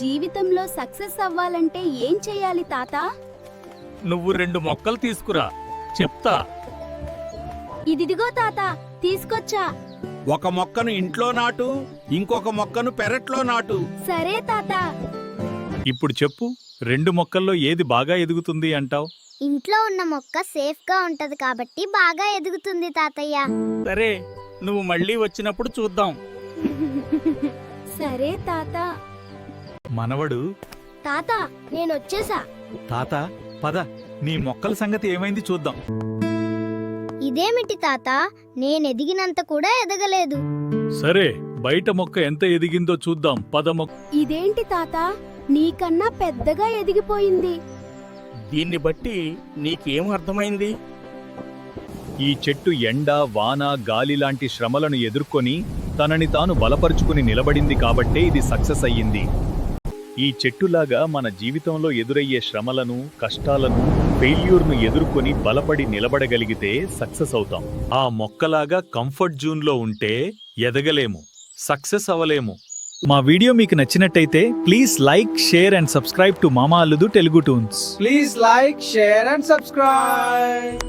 జీవితంలో సక్సెస్ అవ్వాలంటే ఏం చేయాలి తాత? నువ్వు 2 మొక్కలు తీసుకురా, చెప్తా. ఇదిగో తాత, తీసుకొచ్చా. ఒక మొక్కను ఇంట్లో నాటు, ఇంకొక మొక్కను పెరట్లో నాటు. సరే తాత. ఇప్పుడు చెప్పు, 2 మొక్కల్లో ఏది బాగా ఎదుగుతుంది అంటావ్? ఇంట్లో ఉన్న మొక్క సేఫ్ గా ఉంటది కాబట్టి బాగా ఎదుగుతుంది తాతయ్య. సరే, నువ్వు మళ్ళీ వచ్చినప్పుడు చూద్దాం. సరే తాత. మనవడు, తాత, నేనొచ్చేసా. తాత పద, నీ మొక్కల సంగతి ఏమైంది చూద్దాం. ఇదేమిటి తాత, నేనెదిగినంత కూడా ఎదగలేదు. సరే, బయట మొక్క ఎంత ఎదిగిందో చూద్దాం. పద మొక్క. ఇదేంటి తాత, నీకన్నా పెద్దగా ఎదిగిపోయింది. దీన్ని బట్టి నీకేం అర్థమైంది? ఈ చెట్టు ఎండ, వాన, గాలి లాంటి శ్రమలను ఎదుర్కొని తనని తాను బలపరుచుకుని నిలబడింది కాబట్టే ఇది సక్సెస్ అయ్యింది. ఈ చెట్టులాగా మన జీవితంలో ఎదురయ్యే శ్రమలను, కష్టాలను, ఫెయిల్యూర్ను ఎదుర్కొని బలపడి నిలబడగలిగితే సక్సెస్ అవుతాం. ఆ మొక్కలాగా కంఫర్ట్ జోన్లో ఉంటే ఎదగలేము, సక్సెస్ అవ్వలేము. మా వీడియో మీకు నచ్చినట్టయితే please like, share and subscribe to మామా అల్లుడు Telugu tunes. Please like, share and subscribe.